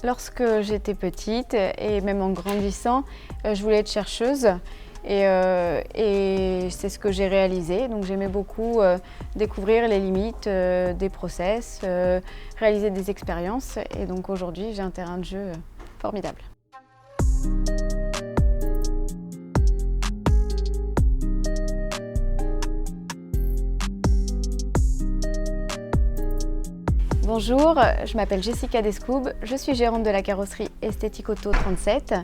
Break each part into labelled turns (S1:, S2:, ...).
S1: Lorsque j'étais petite et même en grandissant, je voulais être chercheuse et c'est ce que j'ai réalisé. Donc j'aimais beaucoup découvrir les limites des process, réaliser des expériences et donc aujourd'hui j'ai un terrain de jeu formidable. Bonjour, je m'appelle Jessica Descoubes, je suis gérante de la carrosserie Esthétique Auto 37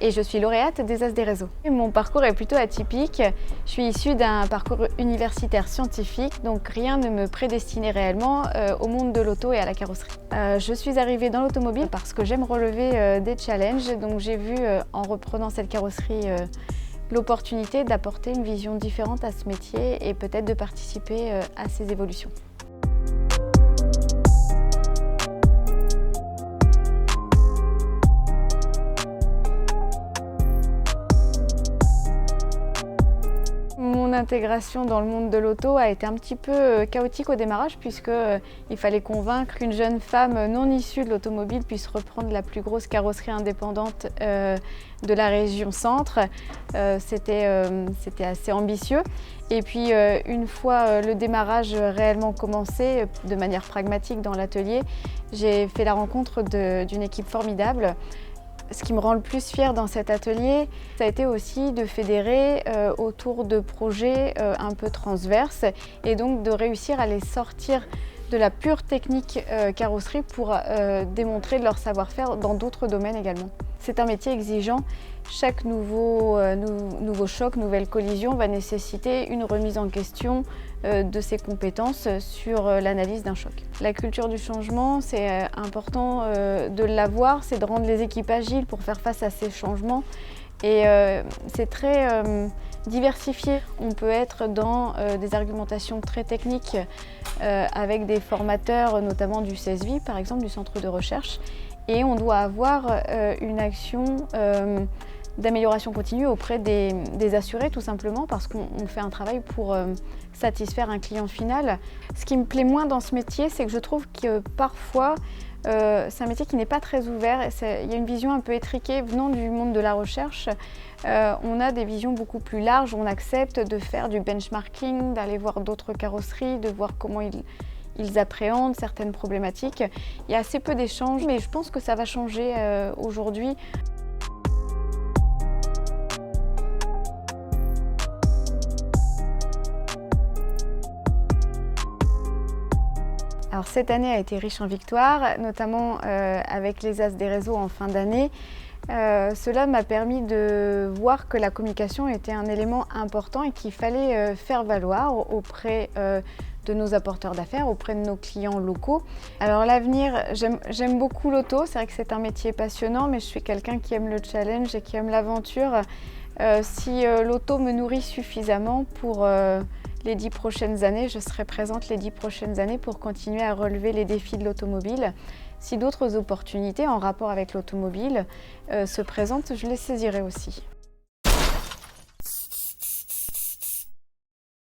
S1: et je suis lauréate des As des réseaux. Mon parcours est plutôt atypique, je suis issue d'un parcours universitaire scientifique, donc rien ne me prédestinait réellement au monde de l'auto et à la carrosserie. Je suis arrivée dans l'automobile parce que j'aime relever des challenges, donc j'ai vu en reprenant cette carrosserie l'opportunité d'apporter une vision différente à ce métier et peut-être de participer à ses évolutions. Mon intégration dans le monde de l'auto a été un petit peu chaotique au démarrage puisqu'il fallait convaincre qu'une jeune femme non issue de l'automobile puisse reprendre la plus grosse carrosserie indépendante de la région centre. C'était assez ambitieux. Et puis une fois le démarrage réellement commencé, de manière pragmatique dans l'atelier, j'ai fait la rencontre d'une équipe formidable. Ce qui me rend le plus fière dans cet atelier, ça a été aussi de fédérer autour de projets un peu transverses et donc de réussir à les sortir de la pure technique carrosserie pour démontrer leur savoir-faire dans d'autres domaines également. C'est un métier exigeant. Chaque nouveau choc, nouvelle collision va nécessiter une remise en question de ses compétences sur l'analyse d'un choc. La culture du changement, c'est important de l'avoir, c'est de rendre les équipes agiles pour faire face à ces changements. Et c'est très diversifié. On peut être dans des argumentations très techniques avec des formateurs, notamment du CESVI, par exemple, du centre de recherche. Et on doit avoir une action d'amélioration continue auprès des assurés, tout simplement parce qu'on fait un travail pour satisfaire un client final. Ce qui me plaît moins dans ce métier, c'est que je trouve que parfois, c'est un métier qui n'est pas très ouvert. Il y a une vision un peu étriquée venant du monde de la recherche. On a des visions beaucoup plus larges, on accepte de faire du benchmarking, d'aller voir d'autres carrosseries, de voir comment ils appréhendent certaines problématiques. Il y a assez peu d'échanges, mais je pense que ça va changer aujourd'hui. Alors cette année a été riche en victoires, notamment avec les As des réseaux en fin d'année. Cela m'a permis de voir que la communication était un élément important et qu'il fallait faire valoir auprès de nos apporteurs d'affaires, auprès de nos clients locaux. Alors l'avenir, j'aime beaucoup l'auto, c'est vrai que c'est un métier passionnant, mais je suis quelqu'un qui aime le challenge et qui aime l'aventure. Si l'auto me nourrit suffisamment pour les 10 prochaines années, je serai présente les 10 prochaines années pour continuer à relever les défis de l'automobile. Si d'autres opportunités en rapport avec l'automobile se présentent, je les saisirai aussi.